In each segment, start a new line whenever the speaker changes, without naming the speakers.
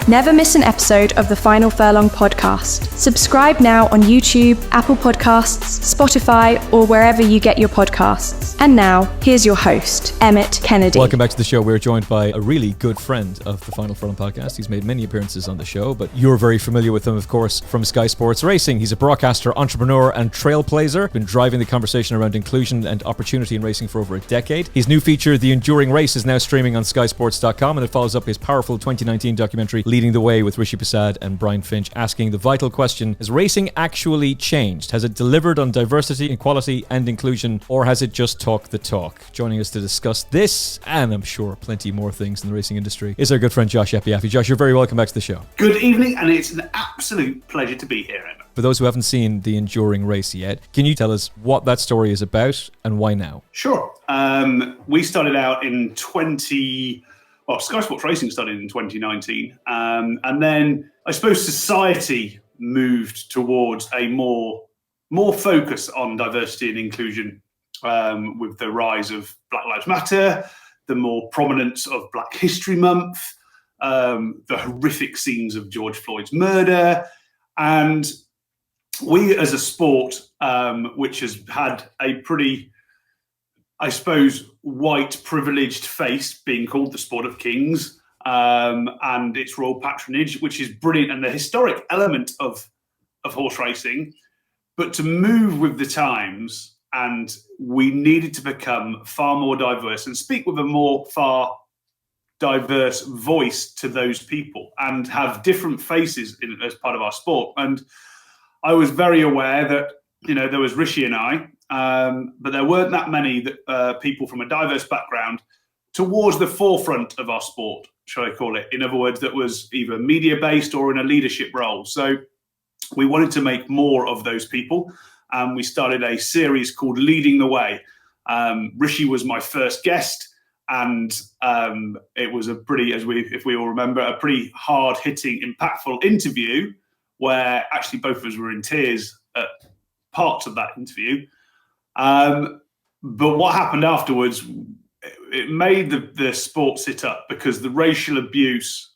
Never miss an episode of the Final Furlong podcast. Subscribe now on YouTube, Apple Podcasts, Spotify, or wherever you get your podcasts. And now, here's your host, Emmet Kennedy.
Welcome back to the show. We're joined by a really good friend of the Final Furlong podcast. He's made many appearances on the show, but you're very familiar with him, of course, from Sky Sports Racing. He's a broadcaster, entrepreneur, and trailblazer. Been driving the conversation around inclusion and opportunity in racing for over a decade. His new feature, The Enduring Race, is now streaming on skysports.com, and it follows up his powerful 2019 documentary, Leading the Way, with Rishi Persad and Brian Finch, asking the vital question: has racing actually changed? Has it delivered on diversity, equality, and inclusion, or has it just talked the talk? Joining us to discuss this, and I'm sure plenty more things in the racing industry, is our good friend Josh Apiafi. Josh, you're very welcome back to the show.
Good evening, and it's an absolute pleasure to be here, Emma.
For those who haven't seen The Enduring Race yet, can you tell us what that story is about and why now?
Sure. We started out in Sky Sports Racing started in 2019. And then I suppose society moved towards a more focus on diversity and inclusion with the rise of Black Lives Matter, the more prominence of Black History Month, the horrific scenes of George Floyd's murder. And we as a sport, which has had a pretty, I suppose, white privileged face, being called the sport of kings, and its royal patronage, which is brilliant, and the historic element of horse racing, but to move with the times, and we needed to become far more diverse and speak with a far diverse voice to those people and have different faces as part of our sport. And I was very aware that, there was Rishi and I, but there weren't that many people from a diverse background towards the forefront of our sport, shall I call it. In other words, that was either media-based or in a leadership role. So we wanted to make more of those people. And we started a series called Leading the Way. Rishi was my first guest. And it was a pretty, if we all remember, a pretty hard-hitting, impactful interview where actually both of us were in tears at parts of that interview. But what happened afterwards, it made the sport sit up, because the racial abuse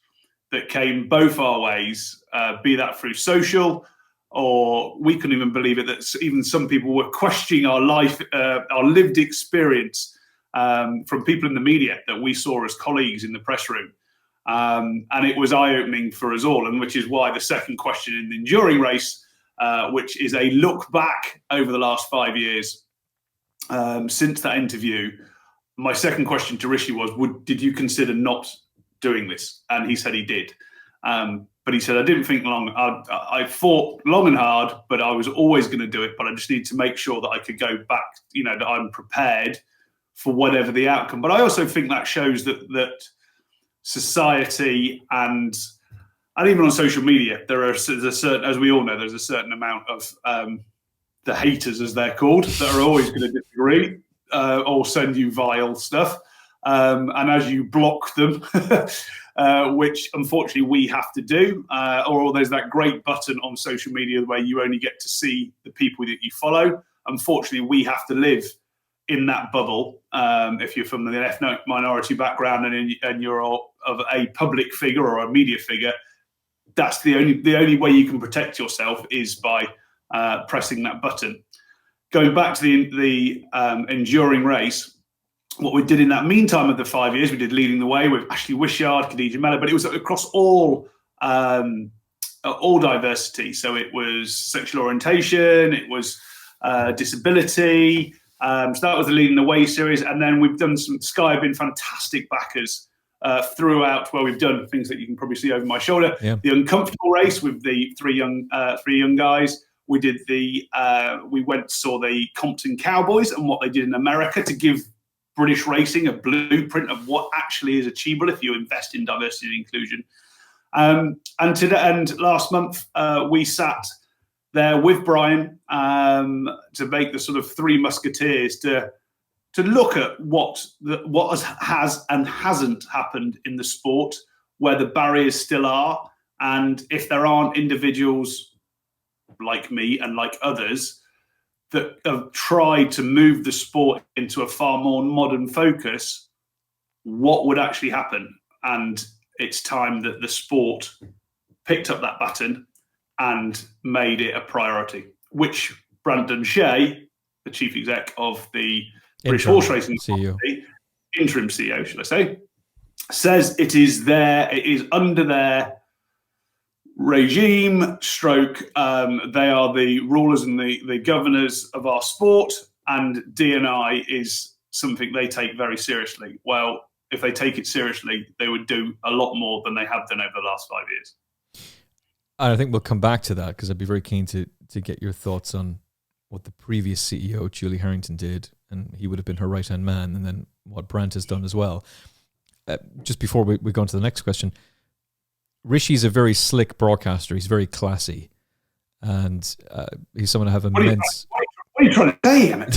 that came both our ways, be that through social, or we couldn't even believe it, that even some people were questioning our life, our lived experience from people in the media that we saw as colleagues in the press room. And it was eye-opening for us all, and which is why the second question in the Enduring Race, which is a look back over the last 5 years since that interview. My second question to Rishi was, did you consider not doing this? And he said he did. But he said, I didn't think long. I fought long and hard, but I was always going to do it. But I just need to make sure that I could go back, that I'm prepared for whatever the outcome. But I also think that shows that society and even on social media, there's a certain, as we all know, there's a certain amount of the haters, as they're called, that are always going to disagree or send you vile stuff. And as you block them, which unfortunately we have to do, or there's that great button on social media where you only get to see the people that you follow. Unfortunately, we have to live in that bubble. If you're from the ethnic minority background and you're of a public figure or a media figure, that's the only way you can protect yourself is by pressing that button. Going back to the Enduring Race, what we did in that meantime of the 5 years, we did Leading the Way with Ashley Wishart, Khadija Mello, but it was across all diversity. So it was sexual orientation, it was disability. So that was the Leading the Way series. And then we've done Sky have been fantastic backers throughout, where we've done things that you can probably see over my shoulder. Yeah. The Uncomfortable Race with the three young guys. We did we saw the Compton Cowboys and what they did in America to give British racing a blueprint of what actually is achievable if you invest in diversity and inclusion. And last month we sat there with Brian to make the sort of Three Musketeers to look at what has and hasn't happened in the sport, where the barriers still are, and if there aren't individuals like me and like others that have tried to move the sport into a far more modern focus, what would actually happen? And it's time that the sport picked up that baton and made it a priority, which Brandon Shea, the chief exec of the British Horse Racing
CEO,
interim CEO, should I say, says it is under their regime stroke. They are the rulers and the governors of our sport, and D&I is something they take very seriously. Well, if they take it seriously, they would do a lot more than they have done over the last 5 years.
And I think we'll come back to that, because I'd be very keen to get your thoughts on what the previous CEO, Julie Harrington, did, and he would have been her right-hand man, and then what Brandt has done as well. Just before we go on to the next question, Rishi's a very slick broadcaster. He's very classy, and he's someone I have immense...
What are you trying to say, Emmet?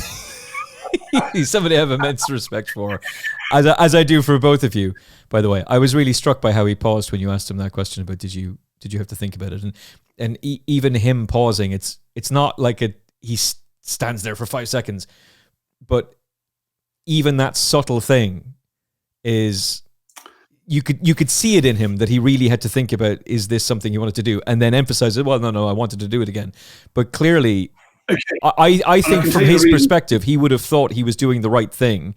He's somebody I have immense respect for, as I do for both of you, by the way. I was really struck by how he paused when you asked him that question about did you have to think about it, and even him pausing, it's not like he stands there for 5 seconds, but even that subtle thing is, you could see it in him that he really had to think about, is this something he wanted to do, and then emphasize it. Well, no, I wanted to do it again. But clearly, okay. I think from his perspective, he would have thought he was doing the right thing,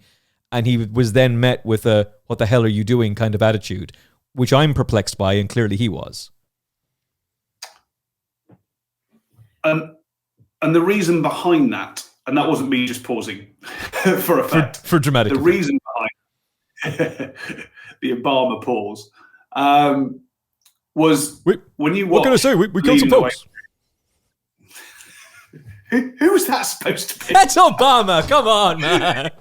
and he was then met with a "what the hell are you doing" kind of attitude, which I'm perplexed by, and clearly he was.
And the reason behind that, and that wasn't me just pausing for a fact,
for dramatic.
The reason behind the Obama pause was when you watch.
What can I say? We killed some folks.
Who was that supposed to be?
That's Obama. Come on, man.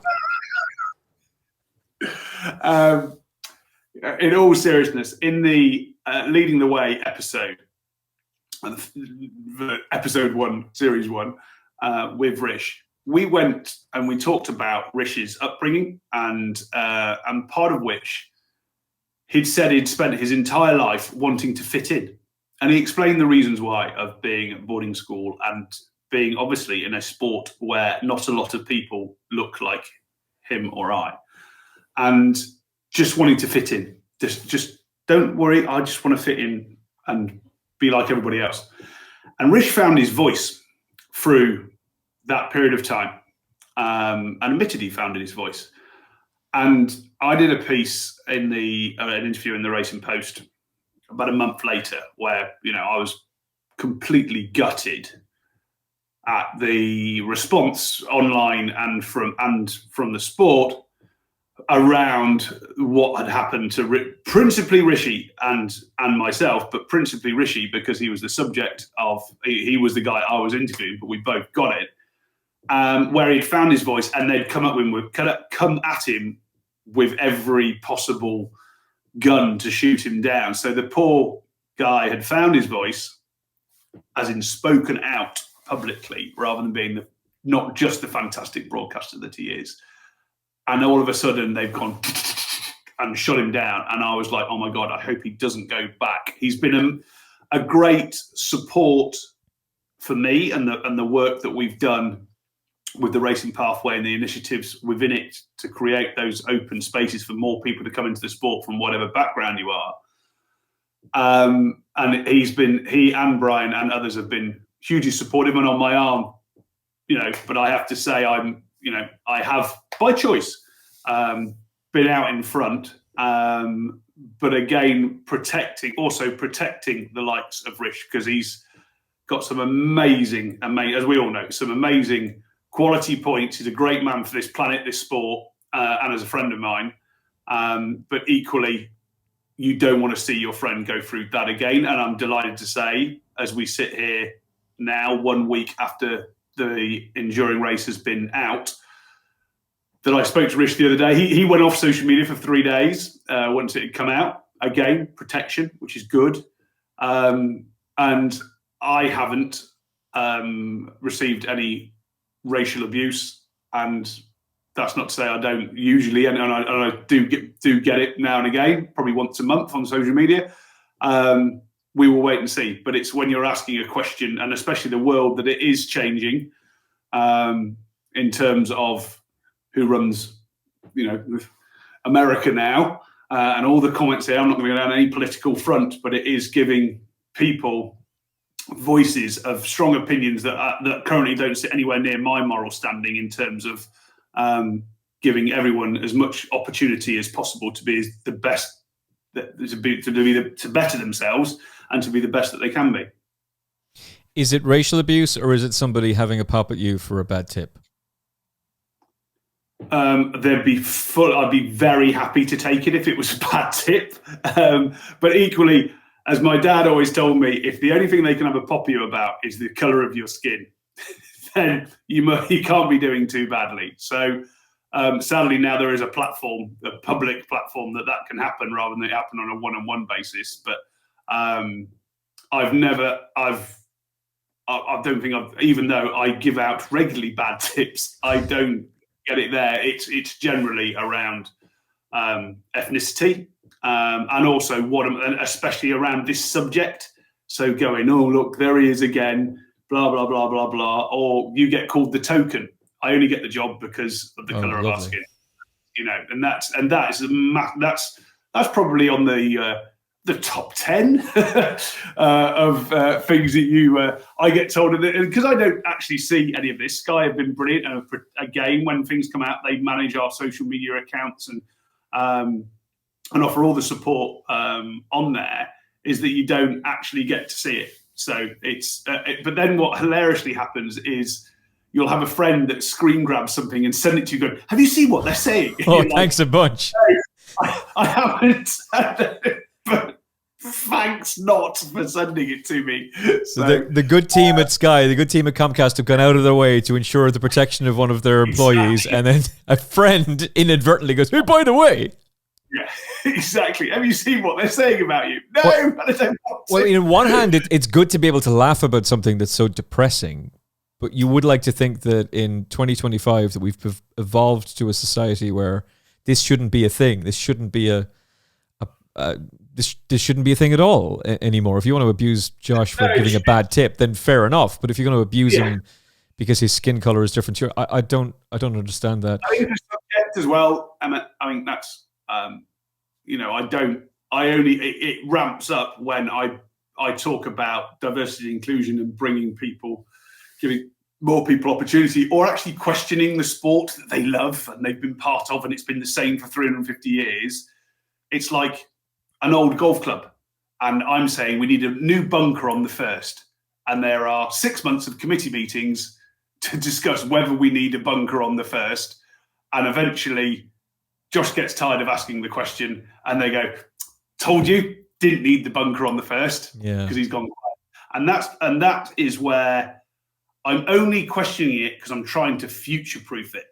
In all seriousness, in the Leading the Way episode, episode 1, series 1, with Rish, we went and we talked about Rish's upbringing, and part of which he'd said he'd spent his entire life wanting to fit in, and he explained the reasons why of being at boarding school and being obviously in a sport where not a lot of people look like him or I, and just wanting to fit in. Just don't worry, I just want to fit in and be like everybody else. And Rish found his voice through that period of time, and admitted he found his voice. And I did a piece in an interview in the Racing Post about a month later, where I was completely gutted at the response online and from the sport around what had happened to principally Rishi and myself, but principally Rishi, because he was the subject of, he was the guy I was interviewing, but we both got it, where he'd found his voice, and they'd come at him with every possible gun to shoot him down. So the poor guy had found his voice, as in spoken out publicly, rather than being not just the fantastic broadcaster that he is. And all of a sudden they've gone and shut him down. And I was like, oh my God, I hope he doesn't go back. He's been a great support for me and the work that we've done with the Racing Pathway and the initiatives within it to create those open spaces for more people to come into the sport from whatever background you are. And he and Brian and others have been hugely supportive and on my arm, but I have to say I have, by choice, been out in front, but again, protecting the likes of Rish, because he's got some amazing, as we all know, some amazing quality points. He's a great man for this planet, this sport, and as a friend of mine. But equally, you don't want to see your friend go through that again. And I'm delighted to say, as we sit here now, 1 week after the enduring race has been out, that I spoke to Rish the other day. He went off social media for 3 days once it had come out. Again, protection, which is good. And I haven't received any racial abuse, and that's not to say I don't usually, and I do get it now and again, probably once a month on social media. We will wait and see. But it's when you're asking a question, and especially the world that it is changing in terms of who runs, America now, and all the comments here, I'm not going to go down any political front, but it is giving people voices of strong opinions that currently don't sit anywhere near my moral standing in terms of giving everyone as much opportunity as possible to be the best, to better themselves and to be the best that they can be.
Is it racial abuse, or is it somebody having a pop at you for a bad tip?
I'd be very happy to take it if it was a bad tip. But equally, as my dad always told me, if the only thing they can have a pop at you about is the colour of your skin, then you can't be doing too badly. So sadly, now there is a platform, a public platform, that can happen rather than it happen on a one-on-one basis. But I don't think even though I give out regularly bad tips, I don't get it there. It's generally around ethnicity and also especially around this subject. So going, oh look, there he is again, blah blah blah blah blah, or you get called the token. I only get the job because of the colour of our skin, and that's probably on the top 10 of things that I get told, because I don't actually see any of this. Sky have been brilliant, and again, when things come out, they manage our social media accounts and offer all the support on there. Is that you don't actually get to see it. So it's, but then what hilariously happens is you'll have a friend that screen grabs something and send it to you going, have you seen what they're saying?
Oh, thanks a bunch.
I haven't, but thanks not for sending it to me.
So the good team at Sky, the good team at Comcast have gone out of their way to ensure the protection of one of their employees. Exactly. And then a friend inadvertently goes, hey, by the way.
Yeah, exactly. Have you seen what they're saying about you? No, I don't want to.
Well, on one hand, it's good to be able to laugh about something that's so depressing, but you would like to think that in 2025 that we've evolved to a society where this shouldn't be a thing. This shouldn't be this shouldn't be a thing at all anymore. If you want to abuse Josh for giving a bad tip, then fair enough. But if you're going to abuse him because his skin color is different to yours, I don't understand that.
I think it's a subject as well, Emmet. I mean, that's it ramps up when I talk about diversity and inclusion and giving more people opportunity, or actually questioning the sport that they love and they've been part of, and it's been the same for 350 years. It's like an old golf club, and I'm saying we need a new bunker on the first, and there are 6 months of committee meetings to discuss whether we need a bunker on the first, and eventually Josh gets tired of asking the question, and they go, told you, didn't need the bunker on the first, because he's gone quiet. And that is where I'm only questioning it because I'm trying to future-proof it.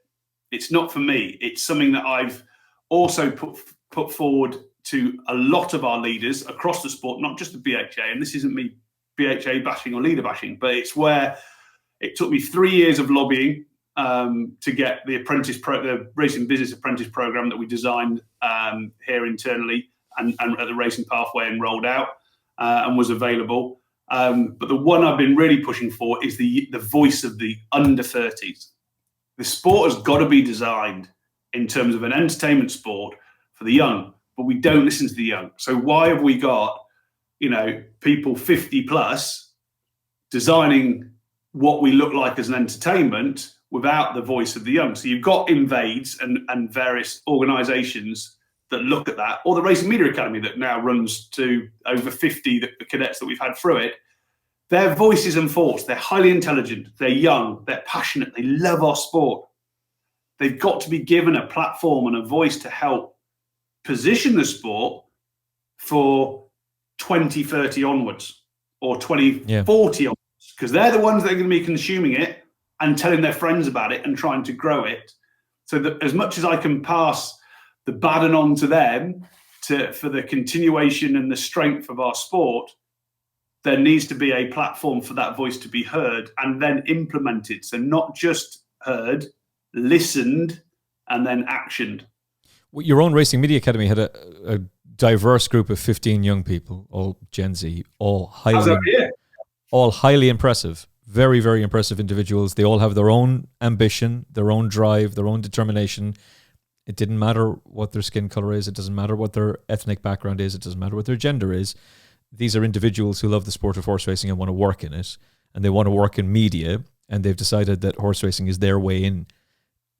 It's not for me. It's something that I've also put forward to a lot of our leaders across the sport, not just the BHA. And this isn't me BHA bashing or leader bashing, but it's where it took me 3 years of lobbying to get the Racing Business Apprentice program that we designed here internally and at the Racing Pathway and rolled out and was available. But the one I've been really pushing for is the voice of the under 30s. The sport has got to be designed in terms of an entertainment sport for the young, but we don't listen to the young. So why have we got, people 50 plus designing what we look like as an entertainment without the voice of the young? So you've got Invades and various organisations that look at that, or the Racing Media Academy that now runs to over 50 the cadets that we've had through it. Their voice is enforced. They're highly intelligent. They're young. They're passionate. They love our sport. They've got to be given a platform and a voice to help position the sport for 2030 onwards or 2040 onwards, because they're the ones that are going to be consuming it and telling their friends about it and trying to grow it. So that as much as I can pass the baton on to them for the continuation and the strength of our sport, there needs to be a platform for that voice to be heard and then implemented. So not just heard, listened, and then actioned.
Well, your own Racing Media Academy had a diverse group of 15 young people, all Gen Z, all highly impressive. Very, very impressive individuals. They all have their own ambition, their own drive, their own determination. It didn't matter what their skin color is. It doesn't matter what their ethnic background is. It doesn't matter what their gender is. These are individuals who love the sport of horse racing and want to work in it, and they want to work in media, and they've decided that horse racing is their way in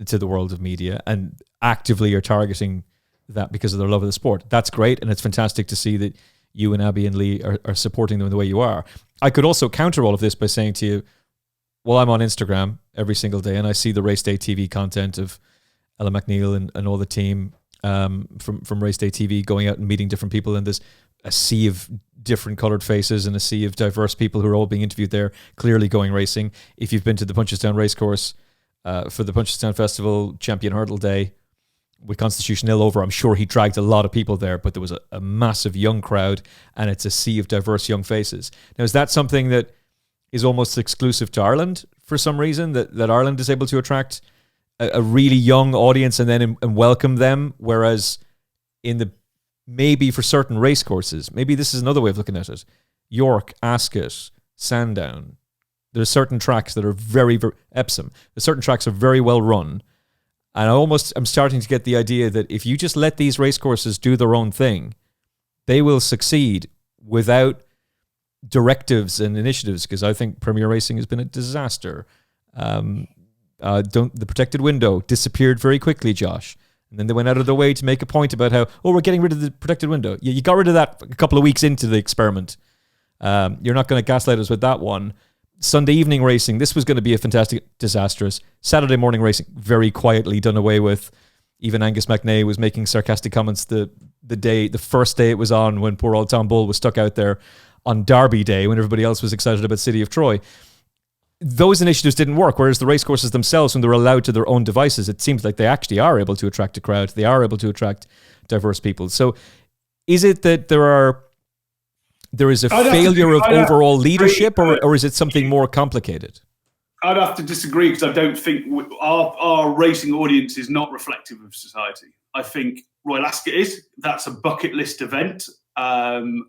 to the world of media, and actively are targeting that because of their love of the sport. That's great, and it's fantastic to see that you and Abby and Lee are supporting them in the way you are. I could also counter all of this by saying to you, well, I'm on Instagram every single day, and I see the Race Day TV content of Ella McNeil and all the team from Race Day TV going out and meeting different people, and there's a sea of different coloured faces and a sea of diverse people who are all being interviewed there, clearly going racing. If you've been to the Punchestown Racecourse for the Punchestown Festival Champion Hurdle Day with Constitution Hill over, I'm sure he dragged a lot of people there, but there was a massive young crowd, and it's a sea of diverse young faces. Now, is that something that is almost exclusive to Ireland for some reason, that Ireland is able to attract a really young audience and then and welcome them, whereas in the maybe for certain race courses, maybe this is another way of looking at it, York, Ascot, Sandown, there's certain tracks that are very, very Epsom, there's certain tracks are very well run, and I'm starting to get the idea that if you just let these race courses do their own thing, they will succeed without directives and initiatives, because I think Premier Racing has been a disaster. The protected window disappeared very quickly, Josh. And then they went out of their way to make a point about how, we're getting rid of the protected window. You got rid of that a couple of weeks into the experiment. You're not going to gaslight us with that one. Sunday evening racing, this was going to be a fantastic, disastrous. Saturday morning racing, very quietly done away with. Even Angus McNay was making sarcastic comments the first day it was on, when poor old Tom Bull was stuck out there on Derby Day when everybody else was excited about City of Troy. Those initiatives didn't work, whereas the racecourses themselves, when they're allowed to their own devices, it seems like they actually are able to attract a crowd. They are able to attract diverse people. So is it that there is a failure of overall leadership, or is it something more complicated?
I'd have to disagree, because I don't think our racing audience is not reflective of society. I think Royal Ascot is. That's a bucket list event, and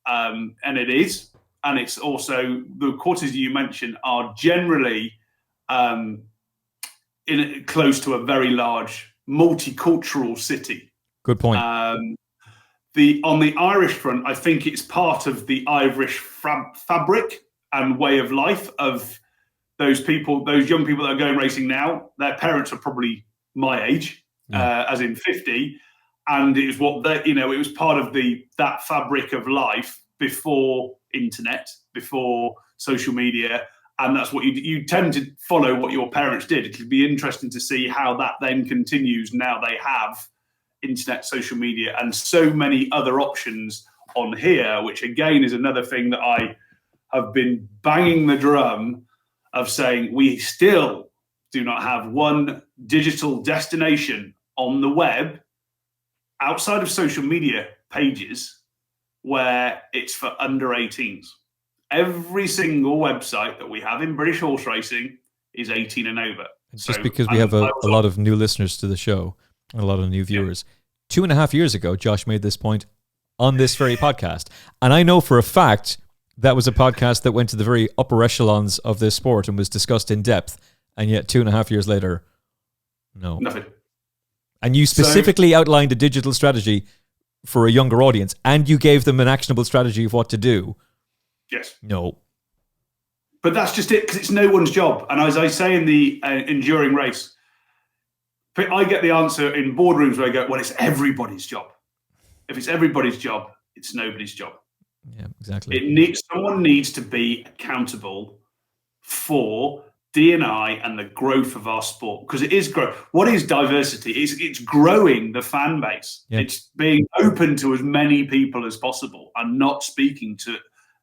it is. And it's also, the courses you mentioned are generally close to a very large multicultural city.
Good point.
On the Irish front, I think it's part of the Irish fabric and way of life of those people, those young people that are going racing now. Their parents are probably my age, as in 50, and it was it was part of that fabric of life before internet, before social media, and that's what you tend to follow what your parents did. It'll be interesting to see how that then continues. Now they have internet, social media, and so many other options on here, which again is another thing that I have been banging the drum of saying we still do not have one digital destination on the web outside of social media pages where it's for under 18s. Every single website that we have in British horse racing is 18 and over.
It's just because we have a lot of new listeners to the show, and a lot of new viewers. 2.5 years ago, Josh made this point on this very podcast. And I know for a fact that was a podcast that went to the very upper echelons of this sport and was discussed in depth. And yet 2.5 years later, no.
Nothing.
And you specifically outlined a digital strategy for a younger audience, and you gave them an actionable strategy of what to do.
Yes.
No.
But that's just it, because it's no one's job. And as I say in the enduring race, I get the answer in boardrooms where I go, well, it's everybody's job. If it's everybody's job, it's nobody's job.
Yeah, exactly.
Someone needs to be accountable for D&I and the growth of our sport, because it is growth. What is diversity? It's growing the fan base. Yep. It's being open to as many people as possible and not speaking to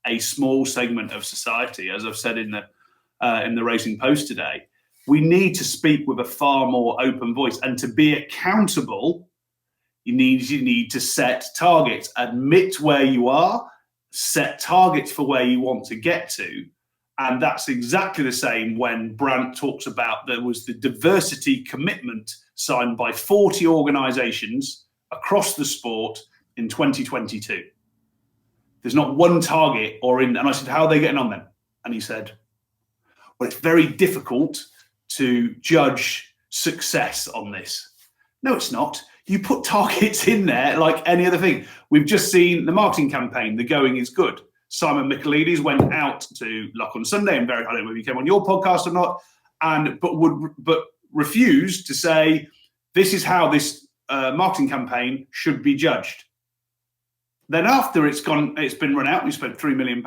a small segment of society. As I've said in the Racing Post today, we need to speak with a far more open voice, and to be accountable, you need to set targets, admit where you are, set targets for where you want to get to. And that's exactly the same when Brandt talks about there was the diversity commitment signed by 40 organisations across the sport in 2022. There's not one target and I said, how are they getting on then? And he said, well, it's very difficult to judge success on this No, it's not. You put targets in there like any other thing. We've just seen the marketing campaign, The Going is Good. Simon Michaelides went out to Lock on Sunday, and I don't know if he came on your podcast or not, but refused to say, this is how this marketing campaign should be judged. Then after it's been run out, we spent £3 million.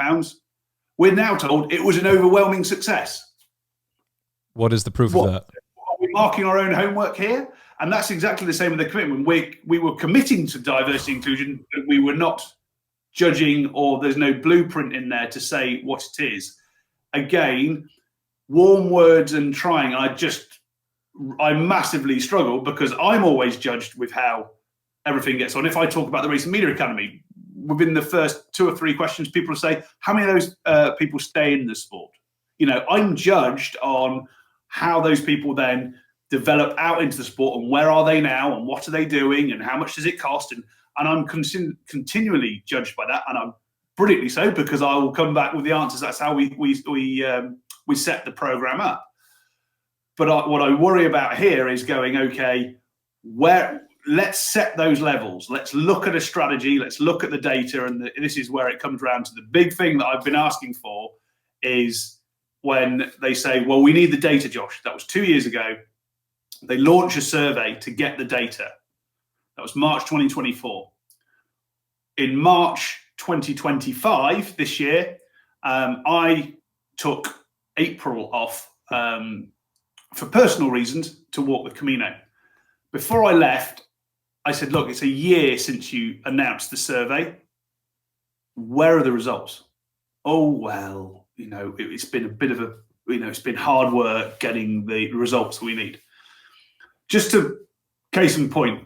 We're now told it was an overwhelming success.
What is the proof of that?
Are we marking our own homework here? And that's exactly the same with the commitment. We were committing to diversity inclusion, but we were not judging, or there's no blueprint in there to say what it is. Again, warm words and trying. I massively struggle because I'm always judged with how everything gets on. If I talk about the Racing Media Academy, within the first 2 or 3 questions, people will say, how many of those people stay in the sport? I'm judged on how those people then develop out into the sport, and where are they now, and what are they doing, and how much does it cost? And I'm continually judged by that, and I'm brilliantly so, because I will come back with the answers. That's how we set the program up. But what I worry about here is going, okay, let's set those levels. Let's look at a strategy. Let's look at the data, and this is where it comes around to the big thing that I've been asking for is when they say, well, we need the data, Josh. That was 2 years ago. They launched a survey to get the data. That was March 2024. In March 2025, this year, I took April off for personal reasons to walk the Camino. Before I left, I said, look, it's a year since you announced the survey. Where are the results? Oh, well, it's been a bit of it's been hard work getting the results we need. Just to case in point,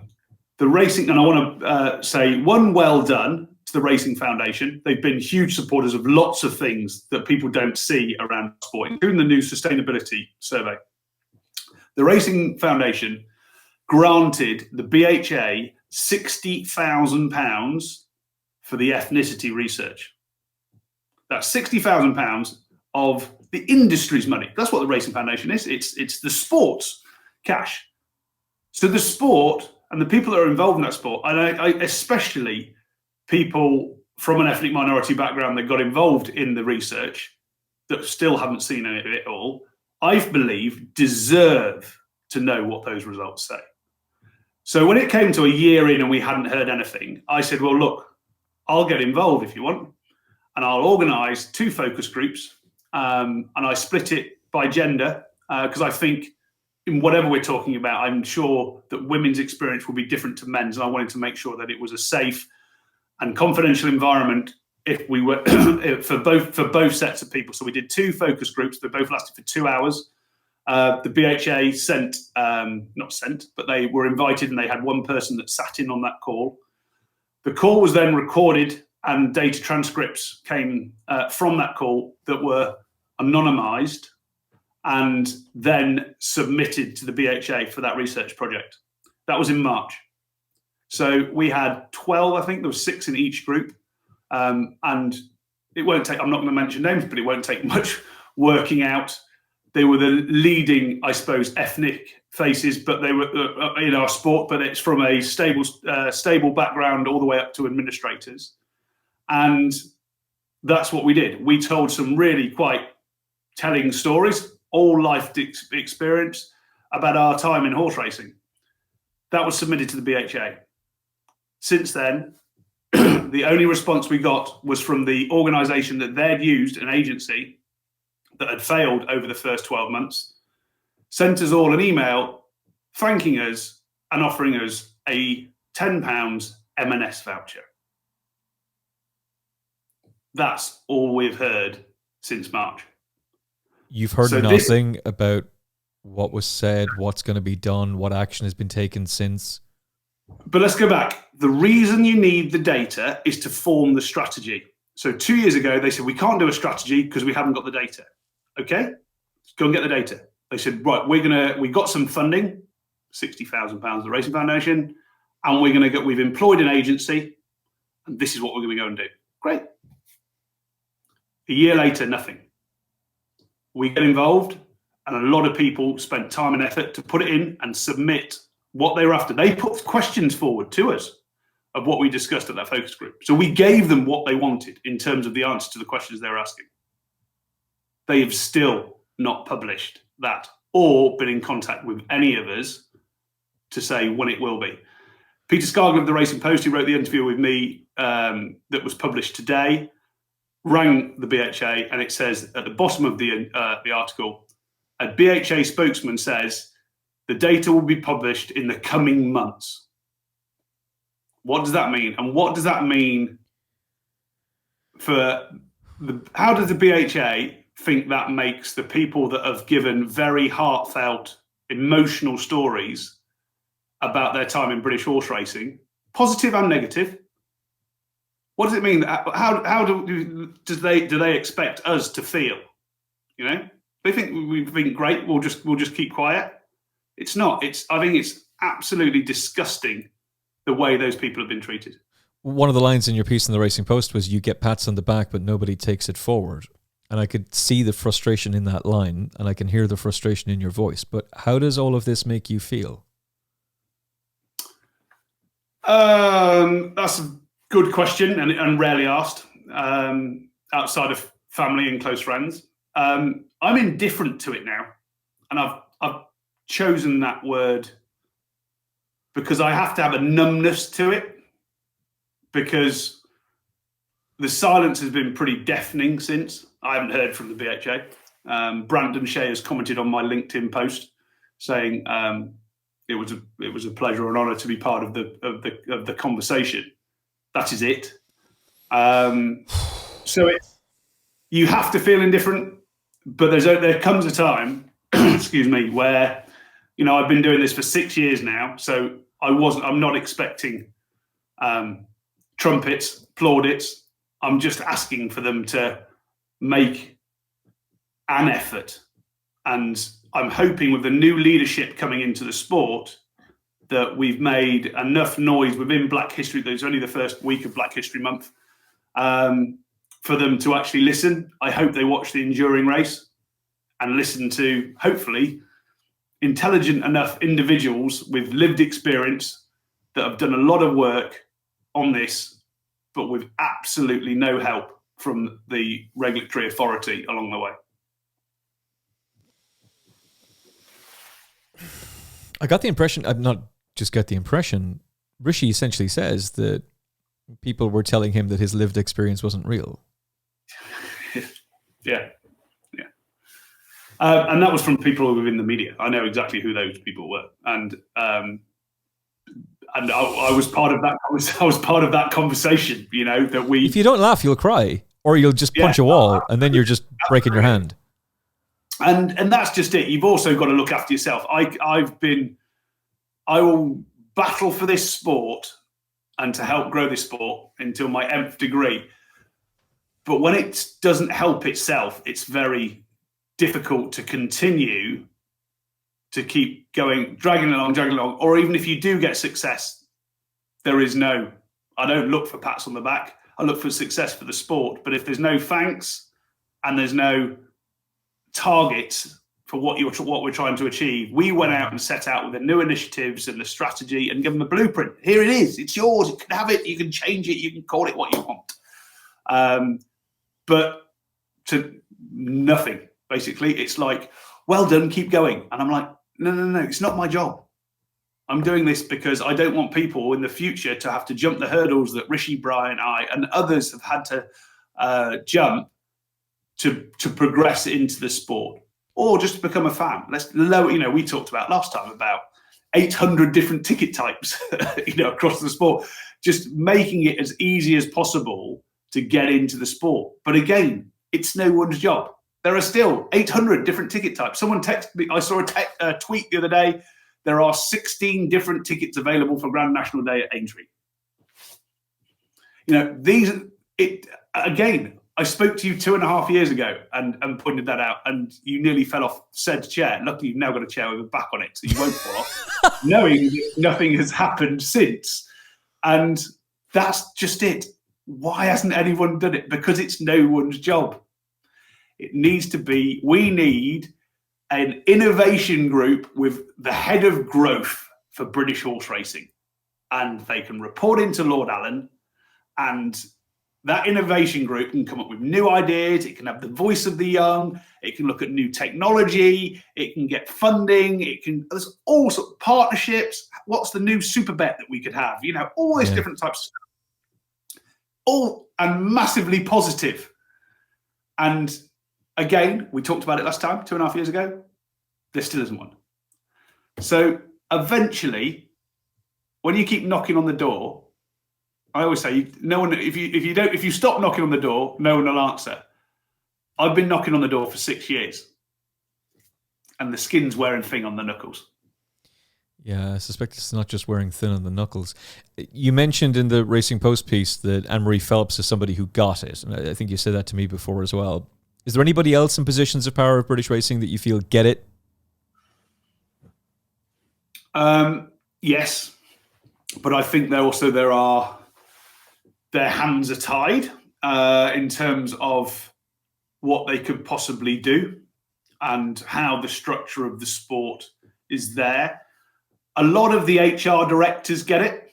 the racing, and I want to say one well done to the Racing Foundation. They've been huge supporters of lots of things that people don't see around sport, including the new sustainability survey. The Racing Foundation granted the BHA £60,000 for the ethnicity research. That's £60,000 of the industry's money. That's what the Racing Foundation is. It's the sport's cash. So the sport and the people that are involved in that sport, and I especially people from an ethnic minority background that got involved in the research that still haven't seen any of it all, I believe deserve to know what those results say. So when it came to a year in and we hadn't heard anything, I said, well, look, I'll get involved if you want, and I'll organise 2 focus groups, and I split it by gender, because I think in whatever we're talking about, I'm sure that women's experience will be different to men's, and I wanted to make sure that it was a safe and confidential environment if we were for both sets of people. So we did 2 focus groups that both lasted for 2 hours. The BHA but they were invited, and they had one person that sat in on that call. The call was then recorded, and data transcripts came from that call that were anonymized and then submitted to the BHA for that research project. That was in March. So we had 12, I think there was 6 in each group. And it won't take, I'm not going to mention names, but it won't take much working out. They were the leading, I suppose, ethnic faces, but they were in our sport, but it's from a stable background all the way up to administrators. And that's what we did. We told some really quite telling stories, all life experience about our time in horse racing. That was submitted to the BHA. Since then, the only response we got was from the organisation that they'd used, an agency that had failed over the first 12 months, sent us all an email thanking us and offering us a £10 M&S voucher. That's all we've heard since March.
You've heard nothing about what was said, what's going to be done, what action has been taken since?
But let's go back. The reason you need the data is to form the strategy. So 2 years ago, they said, we can't do a strategy because we haven't got the data. Okay, let's go and get the data. They said, right, we got some funding, £60,000, the Racing Foundation, and we've employed an agency, and this is what we're going to go and do. Great. A year later, nothing. We get involved, and a lot of people spent time and effort to put it in and submit what they were after. They put questions forward to us of what we discussed at that focus group. So we gave them what they wanted in terms of the answer to the questions they were asking. They have still not published that or been in contact with any of us to say when it will be. Peter Scargill of the Racing Post, who wrote the interview with me that was published today, rang the BHA, and it says at the bottom of the article, a BHA spokesman says the data will be published in the coming months. What does that mean? And what does that mean for how does the BHA think that makes the people that have given very heartfelt, emotional stories about their time in British horse racing, positive and negative? What does it mean? How do they expect us to feel? You know, they think we've been great. We'll just keep quiet. It's not. I think it's absolutely disgusting the way those people have been treated.
One of the lines in your piece in the Racing Post was, "You get pats on the back, but nobody takes it forward." And I could see the frustration in that line, and I can hear the frustration in your voice. But how does all of this make you feel?
That's a good question and rarely asked outside of family and close friends. I'm indifferent to it now, and I've chosen that word because I have to have a numbness to it, because the silence has been pretty deafening since. I haven't heard from the BHA. Brandon Shea has commented on my LinkedIn post saying it was a pleasure and honour to be part of the conversation. That is it. So you have to feel indifferent, but there comes a time, excuse me, where I've been doing this for 6 years now, so I'm not expecting trumpets, plaudits. I'm just asking for them to make an effort. And I'm hoping with the new leadership coming into the sport that we've made enough noise within Black History. There's only the first week of Black History Month for them to actually listen. I hope they watch the Enduring Race and listen to, hopefully, intelligent enough individuals with lived experience that have done a lot of work on this, but with absolutely no help from the regulatory authority along the way.
I got the impression, I've not just got the impression, Rishi essentially says that people were telling him that his lived experience wasn't real.
Yeah. And that was from people within the media. I know exactly who those people were. And I was part of that. I was part of that conversation, that we... If
you don't laugh, you'll cry, or you'll just punch a wall, and then you're just breaking your hand.
And that's just it. You've also got to look after yourself. I will battle for this sport and to help grow this sport until my nth degree. But when it doesn't help itself, it's very difficult to continue to keep going, dragging along. Or even if you do get success, I don't look for pats on the back. I look for success for the sport. But if there's no thanks and there's no targets for what we're trying to achieve, we went out and set out with the new initiatives and the strategy and give them a blueprint. Here it is. It's yours. You can have it. You can change it. You can call it what you want. But to nothing, basically. It's like, well done, keep going. And I'm like, no, it's not my job. I'm doing this because I don't want people in the future to have to jump the hurdles that Rishi, Brian, I, and others have had to jump to progress into the sport or just to become a fan. We talked about last time about 800 different ticket types, across the sport, just making it as easy as possible to get into the sport. But again, it's no one's job. There are still 800 different ticket types. Someone texted me, I saw a tweet the other day, there are 16 different tickets available for Grand National Day at Aintree. I spoke to you 2.5 years ago and pointed that out, and you nearly fell off said chair. Luckily, you've now got a chair with a back on it, so you won't fall off, knowing that nothing has happened since. And that's just it. Why hasn't anyone done it? Because it's no one's job. It needs to be, we need an innovation group with the head of growth for British horse racing. And they can report into Lord Allen, and that innovation group can come up with new ideas. It can have the voice of the young. It can look at new technology. It can get funding. There's all sorts of partnerships. What's the new super bet that we could have? All these different types of stuff. All and massively positive. And again, we talked about it last time, 2.5 years ago. There still isn't one. So eventually, when you keep knocking on the door, I always say, no one. If you stop knocking on the door, no one will answer. I've been knocking on the door for 6 years, and the skin's wearing thin on the knuckles.
Yeah, I suspect it's not just wearing thin on the knuckles. You mentioned in the Racing Post piece that Anne-Marie Phelps is somebody who got it, and I think you said that to me before as well. Is there anybody else in positions of power of British racing that you feel get it?
Yes, but I think their hands are tied in terms of what they could possibly do and how the structure of the sport is there. A lot of the HR directors get it,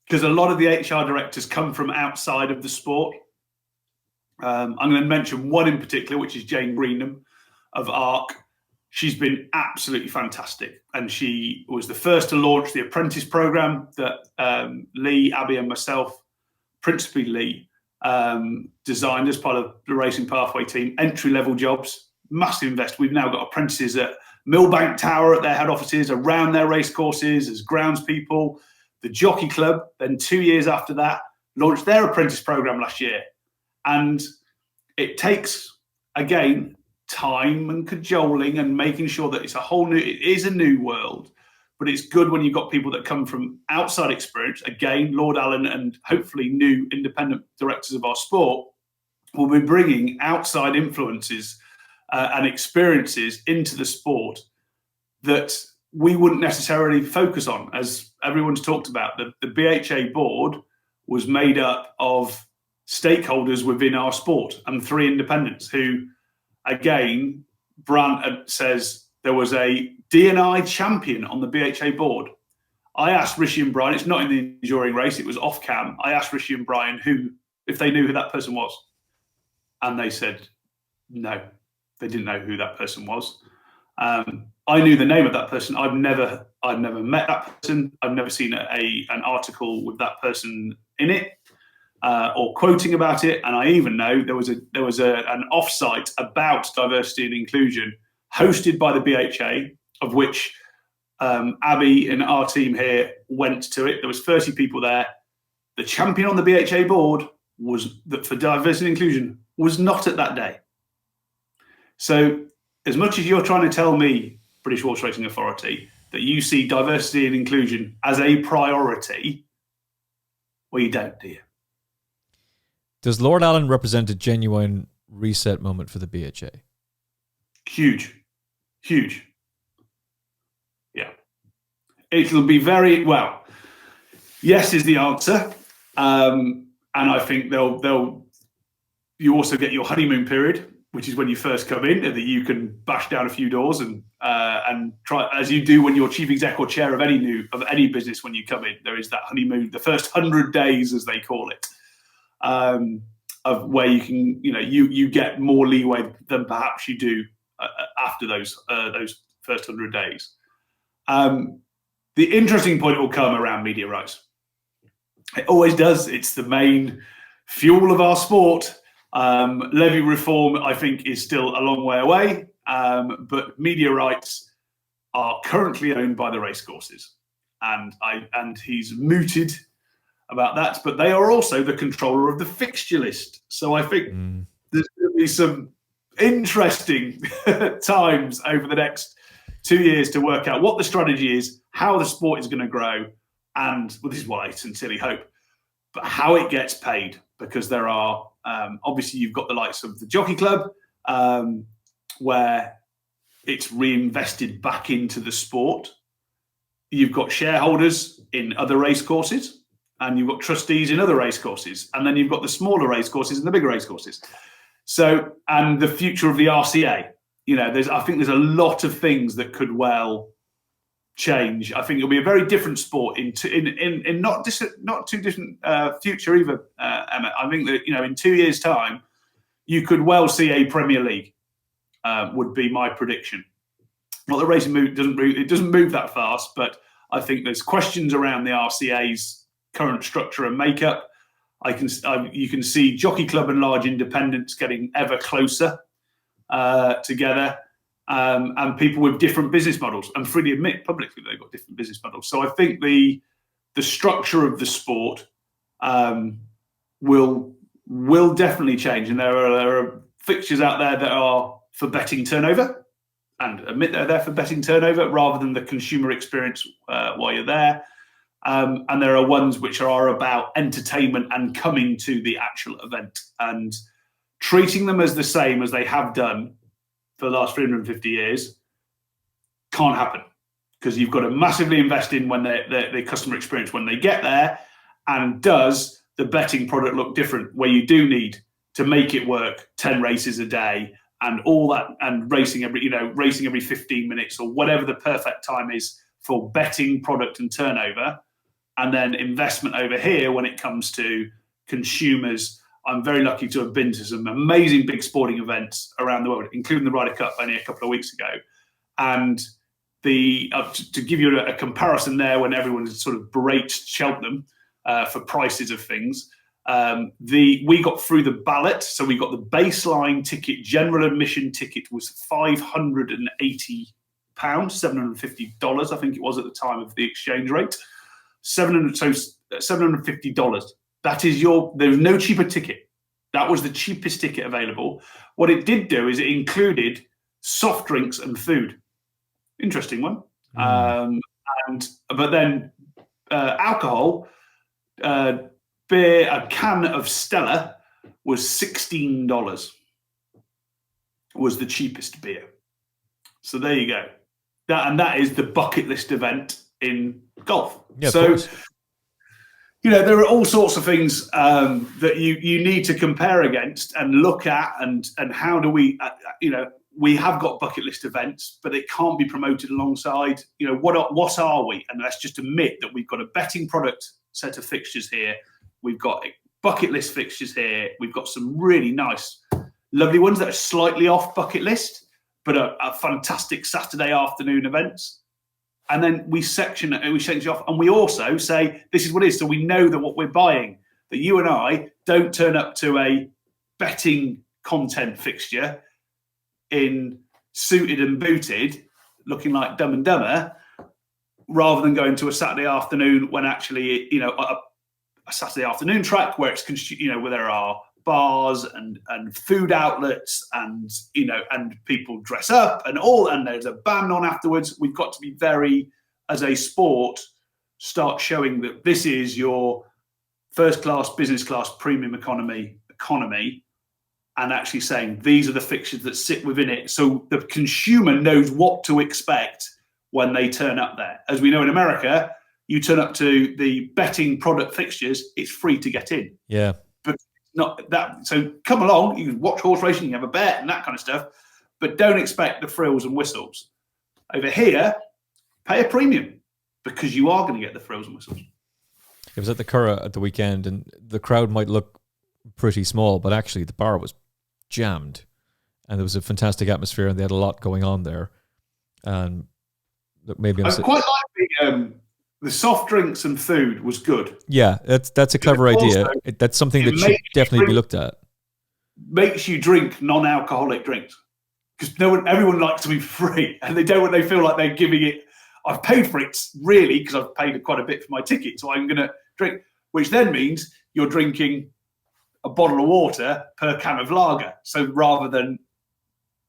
because a lot of the HR directors come from outside of the sport. I'm going to mention one in particular, which is Jane Greenham of ARC. She's been absolutely fantastic. And she was the first to launch the apprentice program that Lee, Abby and myself, principally Lee, designed as part of the Racing Pathway team. Entry-level jobs, massive invest. We've now got apprentices at Millbank Tower at their head offices, around their race courses, as groundspeople. The Jockey Club, then 2 years after that, launched their apprentice program last year. And it takes, again, time and cajoling and making sure that it is a new world, but it's good when you've got people that come from outside experience. Again, Lord Allen and hopefully new independent directors of our sport will be bringing outside influences and experiences into the sport that we wouldn't necessarily focus on. As everyone's talked about, the BHA board was made up of stakeholders within our sport and 3 independents who, again, Brant says there was a D&I champion on the BHA board. I asked Rishi and Brian, it's not in the enduring race, it was off cam. I asked Rishi and Brian if they knew who that person was. And they said, no, they didn't know who that person was. I knew the name of that person. I've never met that person. I've never seen an article with that person in it. Or quoting about it, and I even know there was an offsite about diversity and inclusion hosted by the BHA, of which Abby and our team here went to it. There was 30 people there. The champion on the BHA board for diversity and inclusion was not at that day. So, as much as you're trying to tell me, British Horse Racing Authority, that you see diversity and inclusion as a priority, well, you don't, do you?
Does Lord Allen represent a genuine reset moment for the BHA?
Huge. Yeah. It'll be very well. Yes is the answer. And I think you also get your honeymoon period, which is when you first come in, and that you can bash down a few doors and try, as you do when you're chief exec or chair of any business. When you come in, there is that honeymoon, the first 100 days, as they call it. Of where you can, you get more leeway than perhaps you do after those first 100 days. The interesting point will come around media rights. It always does. It's the main fuel of our sport. Levy reform, I think, is still a long way away, but media rights are currently owned by the racecourses, and he's mooted about that, but they are also the controller of the fixture list. So I think there's going to be some interesting times over the next 2 years to work out what the strategy is, how the sport is going to grow, and this is what I sincerely hope, but how it gets paid, because there are obviously you've got the likes of the Jockey Club, where it's reinvested back into the sport. You've got shareholders in other race courses, and you've got trustees in other race courses, and then you've got the smaller race courses and the bigger race courses. So, and the future of the RCA, I think there's a lot of things that could well change. I think it'll be a very different sport in not too distant future either, Emmet. I think that in 2 years' time, you could well see a Premier League. Would be my prediction. Not that racing doesn't move that fast, but I think there's questions around the RCA's current structure and makeup. You can see Jockey Club and large independents getting ever closer together, and people with different business models, and freely admit publicly they've got different business models. So I think the structure of the sport will definitely change, and there are fixtures out there that are for betting turnover, and admit they're there for betting turnover rather than the consumer experience while you're there. And there are ones which are about entertainment and coming to the actual event, and treating them as the same as they have done for the last 350 years can't happen, because you've got to massively invest in when the customer experience when they get there. And does the betting product look different, where you do need to make it work 10 races a day and all that, and racing every 15 minutes or whatever the perfect time is for betting product and turnover, and then investment over here when it comes to consumers. I'm very lucky to have been to some amazing big sporting events around the world, including the Ryder Cup only a couple of weeks ago. And to give you a comparison there, when everyone sort of berates Cheltenham for prices of things, we got through the ballot. So we got the baseline ticket, general admission ticket was £580, $750, I think it was at the time of the exchange rate. $750. That is there's no cheaper ticket. That was the cheapest ticket available. What it did do is it included soft drinks and food. Interesting one. But then alcohol, beer, a can of Stella was $16. Was the cheapest beer. So there you go. That is the bucket list event in golf.
Yeah,
so there are all sorts of things that you need to compare against and look at, and how do we we have got bucket list events, but it can't be promoted alongside what are we? And let's just admit that we've got a betting product set of fixtures here, we've got bucket list fixtures here, we've got some really nice lovely ones that are slightly off bucket list but are fantastic Saturday afternoon events. And then we section it off, and we also say this is what it is. So we know that what we're buying, that you and I don't turn up to a betting content fixture in suited and booted, looking like Dumb and Dumber, rather than going to a Saturday afternoon when actually, a Saturday afternoon track where it's, where there are bars and food outlets and people dress up and there's a band on afterwards. We've got to be very, as a sport, start showing that this is your first class, business class, premium economy, and actually saying these are the fixtures that sit within it, so the consumer knows what to expect when they turn up there. As we know in America, you turn up to the betting product fixtures, it's free to get in.
Yeah.
Not that. So come along, you can watch horse racing, you can have a bet and that kind of stuff, but don't expect the frills and whistles. Over here, pay a premium because you are going to get the frills and whistles.
It was at the Curragh at the weekend, and the crowd might look pretty small, but actually the bar was jammed, and there was a fantastic atmosphere, and they had a lot going on there. And maybe I quite
like the soft drinks and food was good.
Yeah, that's a clever idea. That's something that should definitely be looked at.
Makes you drink non-alcoholic drinks, because everyone likes to be free, and they feel like they're giving it. I've paid for it really because I've paid quite a bit for my ticket, so I'm going to drink. Which then means you're drinking a bottle of water per can of lager. So rather than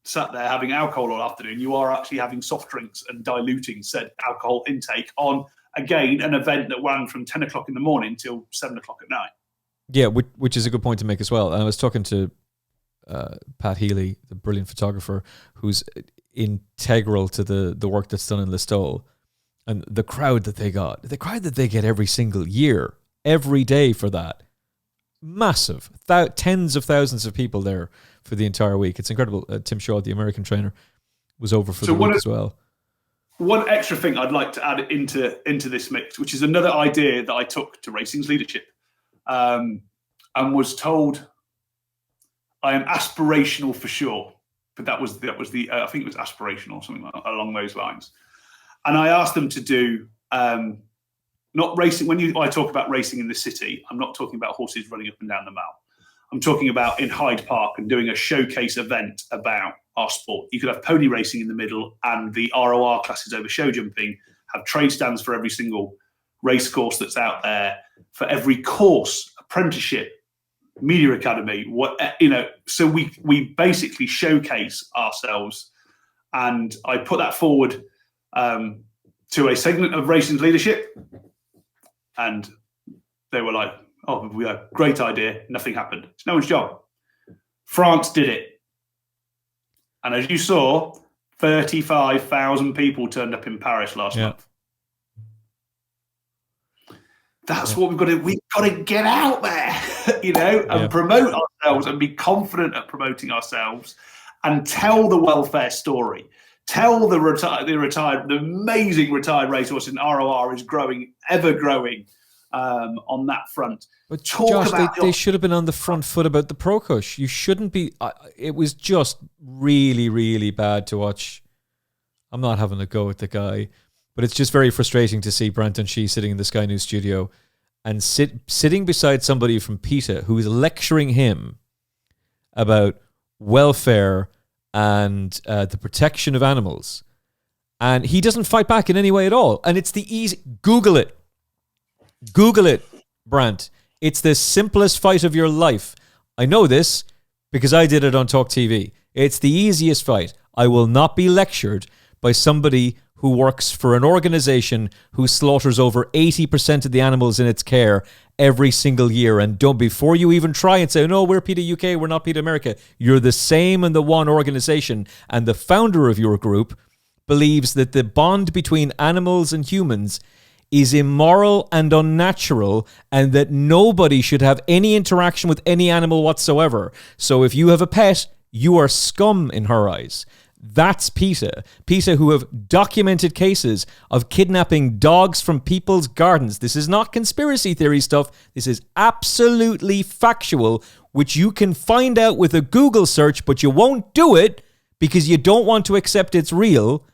sat there having alcohol all afternoon, you are actually having soft drinks and diluting said alcohol intake on, again, an event that ran from 10 o'clock in the morning till 7 o'clock at night.
Yeah, which is a good point to make as well. And I was talking to Pat Healy, the brilliant photographer, who's integral to the work that's done in Listowel, and the crowd that they get every single year, every day for that. Massive. Tens of thousands of people there for the entire week. It's incredible. Tim Shaw, the American trainer, was over for the week as well.
one extra thing I'd like to add into this mix, which is another idea that I took to racing's leadership, and was told I am aspirational for sure, but that was the I think it was aspirational, something along those lines. And I asked them to do not racing. When I talk about racing in the city, I'm not talking about horses running up and down the mall. I'm talking about in Hyde Park and doing a showcase event about our sport. You could have pony racing in the middle and the ROR classes over show jumping, have trade stands for every single race course that's out there, for every course, apprenticeship, media academy, so we basically showcase ourselves. And I put that forward to a segment of racing's leadership, and they were like, oh, we had a great idea. Nothing happened. It's no one's job. France did it. And as you saw, 35,000 people turned up in Paris last month. That's what we've got to get out there, and promote ourselves and be confident at promoting ourselves and tell the welfare story. Tell the amazing retired racehorse in ROR is growing, ever growing on that front.
But Josh, they should have been on the front foot about the Pro Cush. You shouldn't be. It was just really, really bad to watch. I'm not having a go at the guy, but it's just very frustrating to see Branton Shee sitting in the Sky News studio and sitting beside somebody from PETA who is lecturing him about welfare and the protection of animals. And he doesn't fight back in any way at all. And it's the easy... Google it, Brant. It's the simplest fight of your life. I know this because I did it on Talk TV. It's the easiest fight. I will not be lectured by somebody who works for an organization who slaughters over 80% of the animals in its care every single year. And before you even try and say, no, we're PETA UK, we're not PETA America. You're the same in the one organization. And the founder of your group believes that the bond between animals and humans is immoral and unnatural, and that nobody should have any interaction with any animal whatsoever. So if you have a pet, you are scum in her eyes. That's PETA. PETA, who have documented cases of kidnapping dogs from people's gardens. This is not conspiracy theory stuff. This is absolutely factual, which you can find out with a Google search, but you won't do it because you don't want to accept it's real.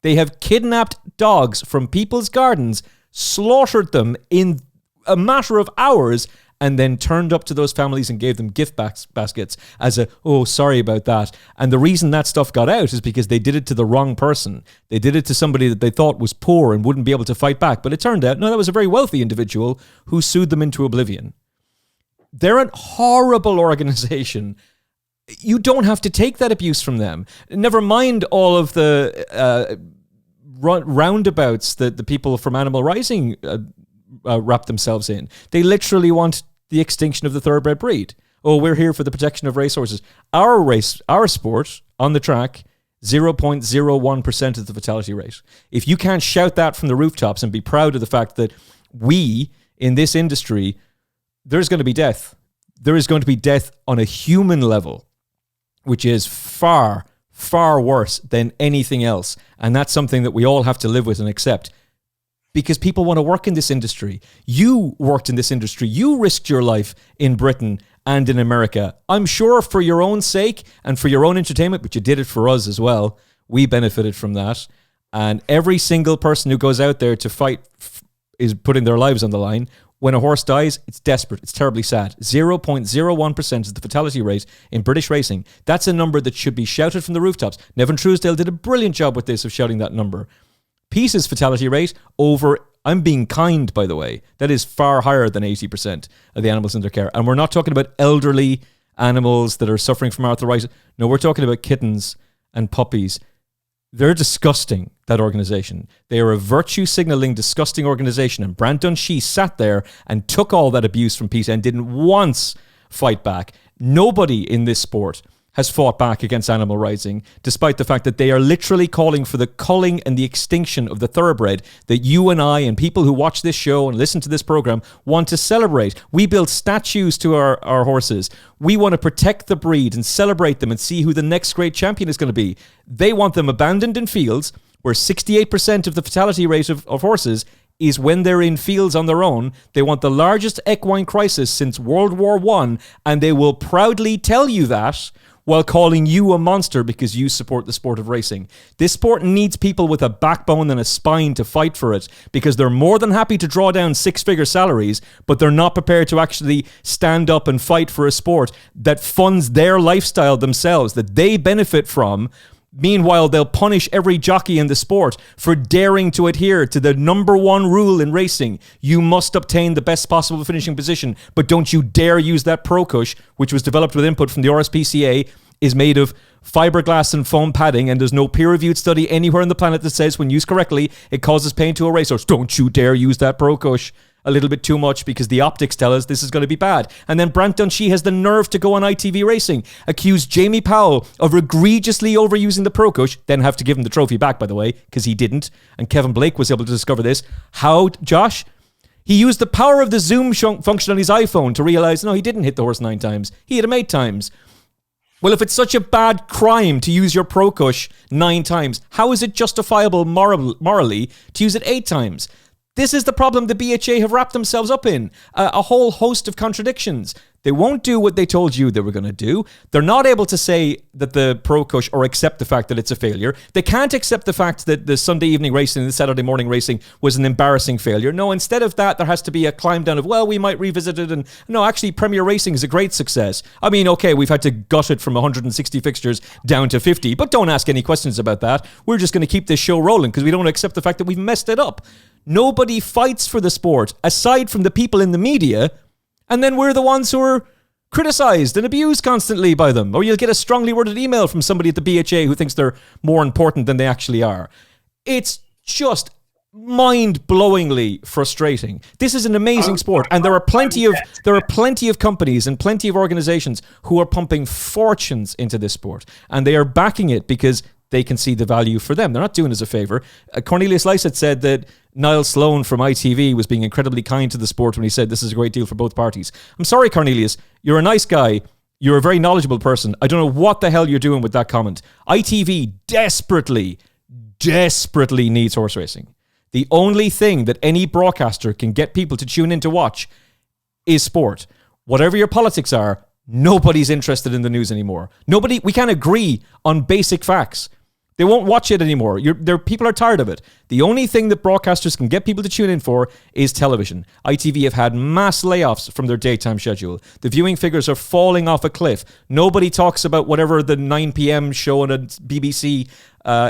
They have kidnapped dogs from people's gardens, slaughtered them in a matter of hours, and then turned up to those families and gave them gift baskets as sorry about that. And the reason that stuff got out is because they did it to the wrong person. They did it to somebody that they thought was poor and wouldn't be able to fight back. But it turned out, no, that was a very wealthy individual who sued them into oblivion. They're a horrible organization. You don't have to take that abuse from them. Never mind all of the roundabouts that the people from Animal Rising wrap themselves in. They literally want the extinction of the thoroughbred breed. Oh, we're here for the protection of racehorses. Our sport on the track, 0.01% of the fatality rate. If you can't shout that from the rooftops and be proud of the fact that we in this industry, there's going to be death. There is going to be death on a human level, which is far, far worse than anything else. And that's something that we all have to live with and accept. Because people want to work in this industry. You worked in this industry. You risked your life in Britain and in America. I'm sure for your own sake and for your own entertainment, but you did it for us as well. We benefited from that. And every single person who goes out there to fight is putting their lives on the line. When a horse dies, it's desperate. It's terribly sad. 0.01% is the fatality rate in British racing. That's a number that should be shouted from the rooftops. Nevin Truesdale did a brilliant job with this of shouting that number. PETA's fatality rate over, I'm being kind, by the way, that is far higher than 80% of the animals in their care. And we're not talking about elderly animals that are suffering from arthritis. No, we're talking about kittens and puppies. They're disgusting, that organization. They are a virtue-signaling, disgusting organization. And Branton Shee sat there and took all that abuse from PETA and didn't once fight back. Nobody in this sport has fought back against Animal Rising, despite the fact that they are literally calling for the culling and the extinction of the thoroughbred that you and I and people who watch this show and listen to this program want to celebrate. We build statues to our horses. We want to protect the breed and celebrate them and see who the next great champion is going to be. They want them abandoned in fields where 68% of the fatality rate of horses is when they're in fields on their own. They want the largest equine crisis since World War I, and they will proudly tell you that while calling you a monster because you support the sport of racing. This sport needs people with a backbone and a spine to fight for it, because they're more than happy to draw down six-figure salaries, but they're not prepared to actually stand up and fight for a sport that funds their lifestyle themselves, that they benefit from. Meanwhile, they'll punish every jockey in the sport for daring to adhere to the number one rule in racing. You must obtain the best possible finishing position, but don't you dare use that Pro Cush, which was developed with input from the RSPCA, is made of fiberglass and foam padding, and there's no peer-reviewed study anywhere on the planet that says when used correctly, it causes pain to a racehorse. Don't you dare use that Pro Cush. A little bit too much, because the optics tell us this is going to be bad. And then Brant Dunshee has the nerve to go on ITV Racing, accuse Jamie Powell of egregiously overusing the Pro Cush, then have to give him the trophy back, by the way, because he didn't. And Kevin Blake was able to discover this. How, Josh? He used the power of the zoom function on his iPhone to realize, no, he didn't hit the horse 9 times. He hit him 8 times. Well, if it's such a bad crime to use your Pro Cush 9 times, how is it justifiable morally to use it 8 times? This is the problem the BHA have wrapped themselves up in. A whole host of contradictions. They won't do what they told you they were going to do. They're not able to say that the Pro Cush, or accept the fact that it's a failure. They can't accept the fact that the Sunday evening racing and the Saturday morning racing was an embarrassing failure. No, instead of that, there has to be a climb down of, well, we might revisit it. And no, actually, Premier Racing is a great success. I mean, okay, we've had to gut it from 160 fixtures down to 50, but don't ask any questions about that. We're just going to keep this show rolling because we don't accept the fact that we've messed it up. Nobody fights for the sport aside from the people in the media, and then we're the ones who are criticised and abused constantly by them. Or you'll get a strongly worded email from somebody at the BHA who thinks they're more important than they actually are. It's just mind-blowingly frustrating. This is an amazing sport, and there are plenty of companies and plenty of organisations who are pumping fortunes into this sport, and they are backing it because they can see the value for them. They're not doing us a favour. Cornelius Lysett said that Niall Sloan from ITV was being incredibly kind to the sport when he said this is a great deal for both parties. I'm sorry, Cornelius. You're a nice guy. You're a very knowledgeable person. I don't know what the hell you're doing with that comment. ITV desperately needs horse racing. The only thing that any broadcaster can get people to tune in to watch is sport. Whatever your politics are, nobody's interested in the news anymore. We can't agree on basic facts. They won't watch it anymore. People are tired of it. The only thing that broadcasters can get people to tune in for is television. ITV have had mass layoffs from their daytime schedule. The viewing figures are falling off a cliff. Nobody talks about whatever the 9 p.m. show on a BBC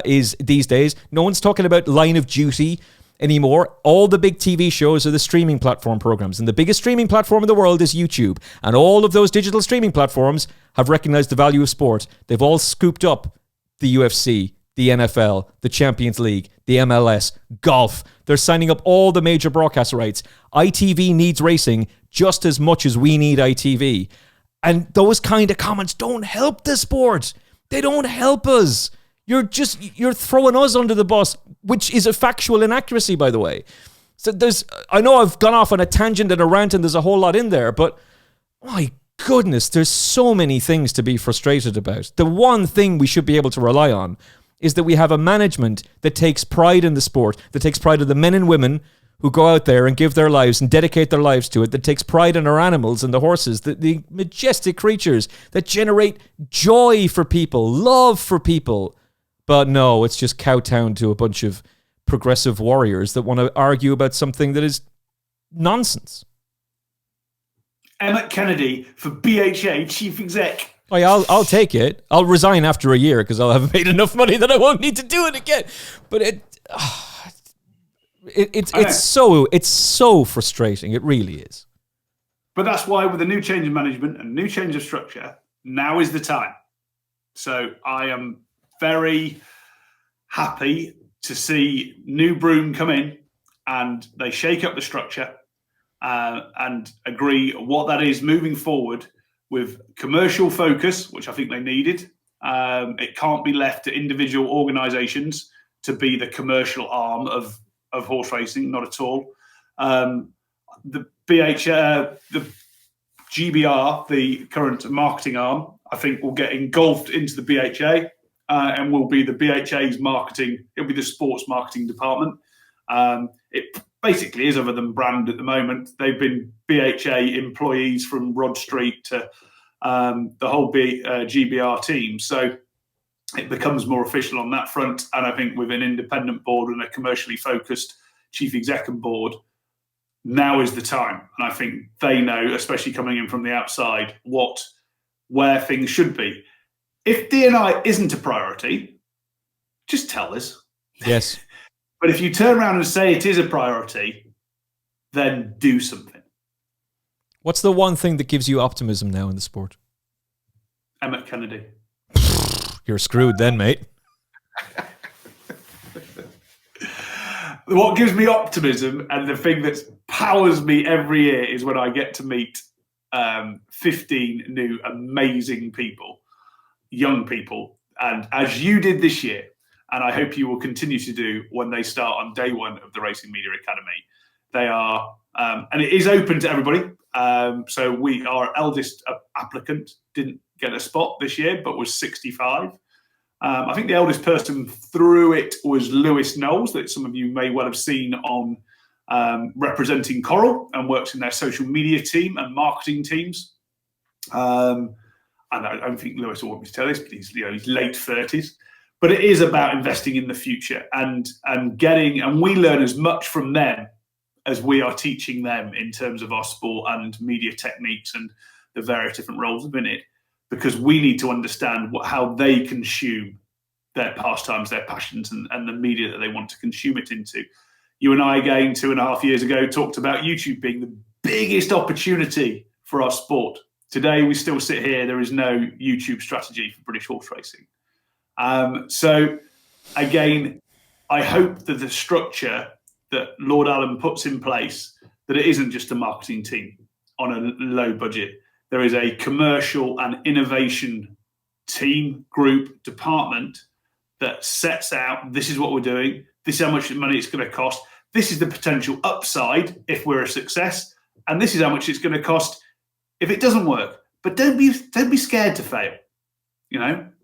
is these days. No one's talking about Line of Duty anymore. All the big TV shows are the streaming platform programs, and the biggest streaming platform in the world is YouTube. And all of those digital streaming platforms have recognized the value of sport. They've all scooped up the UFC, the NFL, the Champions League, the MLS, golf. They're signing up all the major broadcast rights. ITV needs racing just as much as we need ITV. And those kind of comments don't help the sport. They don't help us. You're throwing us under the bus, which is a factual inaccuracy, by the way. So I know I've gone off on a tangent and a rant, and there's a whole lot in there, but my goodness, there's so many things to be frustrated about. The one thing we should be able to rely on is that we have a management that takes pride in the sport, that takes pride in the men and women who go out there and give their lives and dedicate their lives to it, that takes pride in our animals and the horses, the majestic creatures that generate joy for people, love for people. But no, it's just kowtown to a bunch of progressive warriors that want to argue about something that is nonsense.
Emmet Kennedy for BHA Chief Exec.
Oh yeah, I'll take it. I'll resign after a year because I'll have made enough money that I won't need to do it again. But it's so frustrating. It really is.
But that's why, with a new change of management and new change of structure, now is the time. So I am very happy to see new broom come in and they shake up the structure and agree what that is moving forward with commercial focus, which I think they needed. It can't be left to individual organisations to be the commercial arm of horse racing, not at all. The GBR, the current marketing arm, I think will get engulfed into the BHA. and will be the BHA's marketing. It'll be the sports marketing department. It basically is, other than brand at the moment. They've been BHA employees from Rod Street to the whole GBR team. So it becomes more official on that front. And I think with an independent board and a commercially focused chief executive board, now is the time. And I think they know, especially coming in from the outside, where things should be. If D&I isn't a priority, just tell us.
Yes.
But if you turn around and say it is a priority, then do something.
What's the one thing that gives you optimism now in the sport?
Emmet Kennedy.
You're screwed then, mate.
What gives me optimism, and the thing that powers me every year, is when I get to meet 15 new amazing people, young people, and as you did this year, and I hope you will continue to do when they start on day one of the Racing Media Academy. They are, and it is open to everybody. So our eldest applicant didn't get a spot this year, but was 65. I think the eldest person through it was Lewis Knowles, that some of you may well have seen on representing Coral, and works in their social media team and marketing teams. And I don't think Lewis will want me to tell this, but he's late 30s. But it is about investing in the future and we learn as much from them as we are teaching them in terms of our sport and media techniques and the various different roles within it, because we need to understand how they consume their pastimes, their passions, and the media that they want to consume it into. You and I, again, 2.5 years ago, talked about YouTube being the biggest opportunity for our sport. Today, we still sit here. There is no YouTube strategy for British horse racing. So, again, I hope that the structure that Lord Allen puts in place, that it isn't just a marketing team on a low budget. There is a commercial and innovation team, group, department that sets out, this is what we're doing, this is how much money it's going to cost, this is the potential upside if we're a success, and this is how much it's going to cost if it doesn't work. But don't be scared to fail.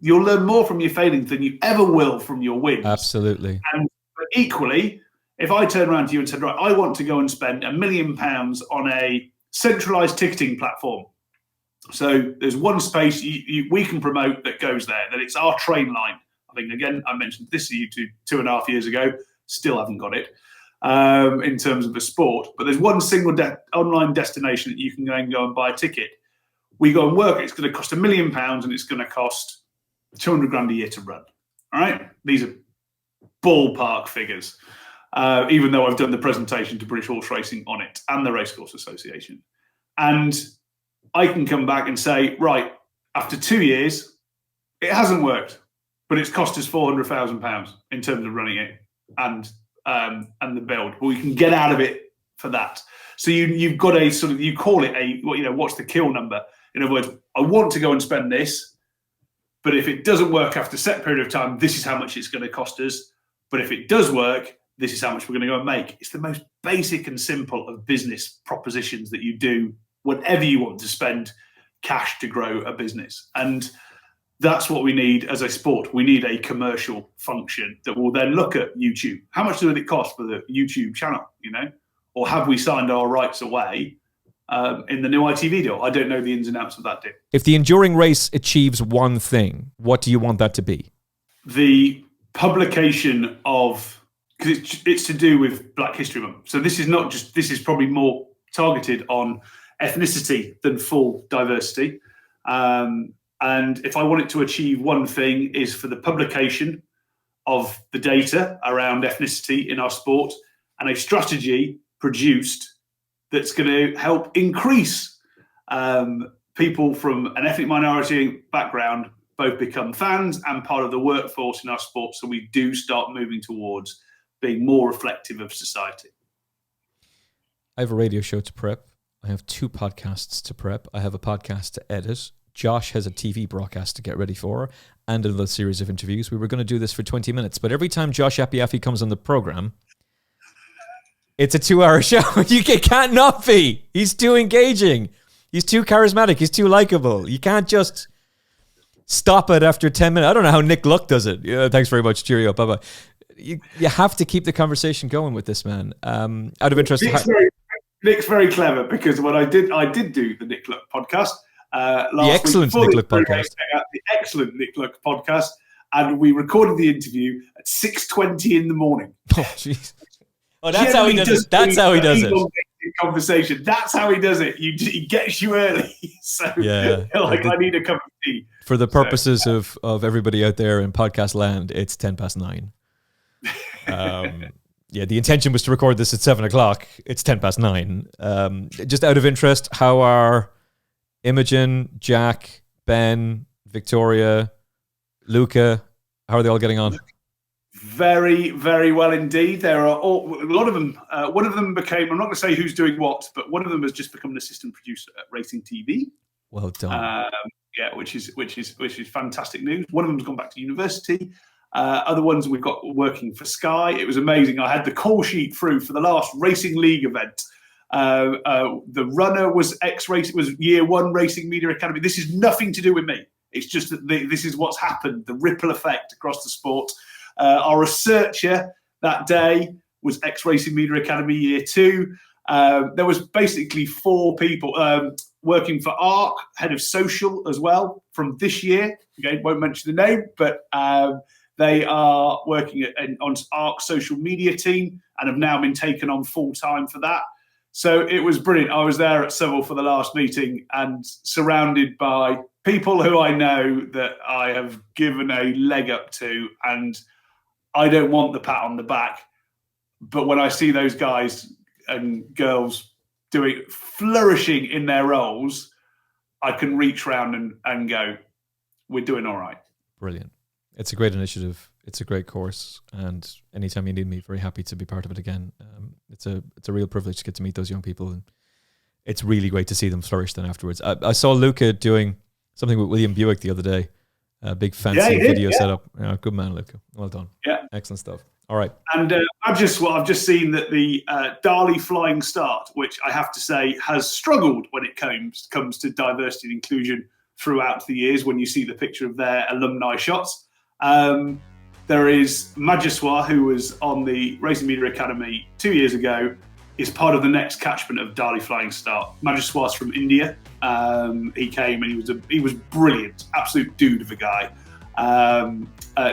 You'll learn more from your failings than you ever will from your wins.
Absolutely.
And equally, if I turn around to you and said, right, I want to go and spend £1 million on a centralised ticketing platform. So there's one space we can promote that goes there, that it's our train line. I think, again, I mentioned this to you 2.5 years ago, still haven't got it in terms of the sport. But there's one single online destination that you can go and buy a ticket. We go and work, it's going to cost £1 million and it's going to cost 200 grand a year to run. All right? These are ballpark figures, even though I've done the presentation to British Horse Racing on it and the Racecourse Association. And I can come back and say, right, after 2 years, it hasn't worked, but it's cost us £400,000 in terms of running it and the build. But we can get out of it for that. So you've got a sort of, you call it what's the kill number? In other words, I want to go and spend this, but if it doesn't work after a set period of time, this is how much it's going to cost us. But if it does work, this is how much we're going to go and make. It's the most basic and simple of business propositions that you do whenever you want to spend cash to grow a business. And that's what we need as a sport. We need a commercial function that will then look at YouTube. How much does it cost for the YouTube channel, Or have we signed our rights away in the new ITV deal? I don't know the ins and outs of that deal.
If the enduring race achieves one thing, what do you want that to be?
The publication of, because it's to do with Black History Month. So this is probably more targeted on ethnicity than full diversity. And if I want it to achieve one thing, is for the publication of the data around ethnicity in our sport and a strategy produced that's going to help increase people from an ethnic minority background both become fans and part of the workforce in our sport, so we do start moving towards being more reflective of society.
I have a radio show to prep. I have 2 podcasts to prep. I have a podcast to edit. Josh has a TV broadcast to get ready for, and another series of interviews. We were going to do this for 20 minutes, but every time Josh Apiafi comes on the program, it's a 2-hour show. It can't not be. He's too engaging. He's too charismatic. He's too likable. You can't just stop it after 10 minutes. I don't know how Nick Luck does it. Yeah, thanks very much. Cheerio. Bye-bye. You have to keep the conversation going with this man. Out of interest...
Nick's very clever, because when I did do the Nick Luck podcast last week.
The excellent Nick Luck
podcast, and we recorded the interview at 6:20 in the morning.
Oh, jeez. Oh, that's how he does it. That's how he does it.
Conversation. That's how he does it. He gets you early. So
yeah,
I need a cup of tea.
For the purposes of everybody out there in podcast land, it's 9:10. Yeah, the intention was to record this at 7:00. It's 9:10. Just out of interest, how are Imogen, Jack, Ben, Victoria, Luca? How are they all getting on?
Very, very well indeed. There are a lot of them. One of them became, I'm not going to say who's doing what, but one of them has just become an assistant producer at Racing TV.
Well done.
Yeah, which is fantastic news. One of them's gone back to university. Other ones we've got working for Sky. It was amazing. I had the call sheet through for the last Racing League event. The runner was ex-race. It was year one Racing Media Academy. This is nothing to do with me. It's just that this is what's happened. The ripple effect across the sport. Our researcher that day was ex-Racing Media Academy year two. There was basically 4 people working for ARC, head of social as well, from this year. Again, won't mention the name, but they are working on ARC social media team and have now been taken on full-time for that. So it was brilliant. I was there at Seville for the last meeting and surrounded by people who I know that I have given a leg up to, and I don't want the pat on the back. But when I see those guys and girls flourishing in their roles, I can reach round and go, we're doing all right.
Brilliant. It's a great initiative. It's a great course. And anytime you need me, very happy to be part of it again. It's a real privilege to get to meet those young people. And it's really great to see them flourish then afterwards. I saw Luca doing something with William Buick the other day. A big fancy video setup. Yeah, good man, Luca. Well done. Yeah. Excellent stuff. All right. And
I've just seen that the Dali Flying Start, which I have to say has struggled when it comes to diversity and inclusion throughout the years. When you see the picture of their alumni shots, there is Majeswar, who was on the Racing Media Academy 2 years ago, is part of the next catchment of Dali Flying Start. Majeswar's from India. He came and he was brilliant, absolute dude of a guy.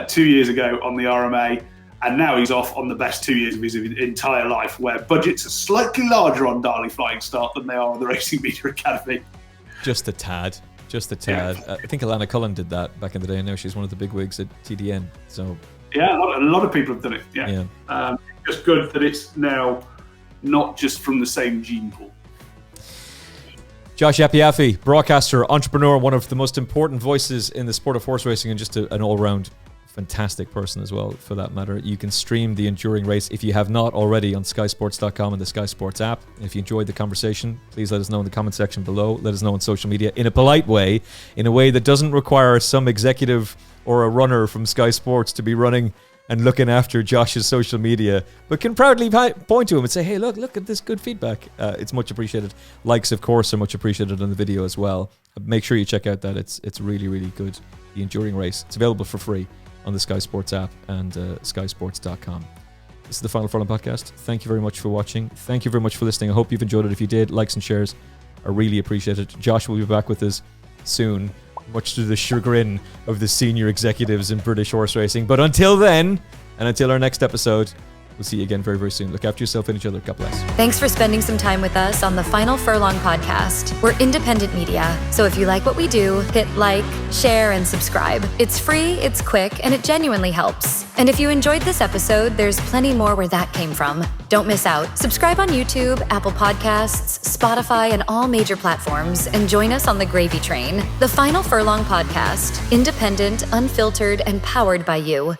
2 years ago on the RMA. And now he's off on the best 2 years of his entire life, where budgets are slightly larger on Dali Flying Start than they are on the Racing Media Academy.
Just a tad. Yeah. I think Alana Cullen did that back in the day. Now she's one of the big wigs at TDN. So
yeah, a lot of people have done it. Yeah. Just good that it's now not just from the same gene pool.
Josh Apiafi, broadcaster, entrepreneur, one of the most important voices in the sport of horse racing, and just an all-round fantastic person as well, for that matter. You can stream the Enduring Race, if you have not already, on skysports.com and the Sky Sports app. And if you enjoyed the conversation, please let us know in the comment section below. Let us know on social media in a polite way, in a way that doesn't require some executive or a runner from Sky Sports to be running and looking after Josh's social media, but can proudly point to him and say, hey, look at this good feedback. It's much appreciated. Likes, of course, are much appreciated on the video as well. Make sure you check out that. It's really, really good. The Enduring Race. It's available for free on the Sky Sports app and skysports.com. This is the Final Furlong podcast. Thank you very much for watching. Thank you very much for listening. I hope you've enjoyed it. If you did, likes and shares are really appreciated. Josh will be back with us soon, much to the chagrin of the senior executives in British horse racing. But until then, and until our next episode, we'll see you again very, very soon. Look after yourself and each other. God bless.
Thanks for spending some time with us on the Final Furlong podcast. We're independent media, so if you like what we do, hit like, share, and subscribe. It's free, it's quick, and it genuinely helps. And if you enjoyed this episode, there's plenty more where that came from. Don't miss out. Subscribe on YouTube, Apple Podcasts, Spotify, and all major platforms, and join us on the gravy train. The Final Furlong podcast, independent, unfiltered, and powered by you.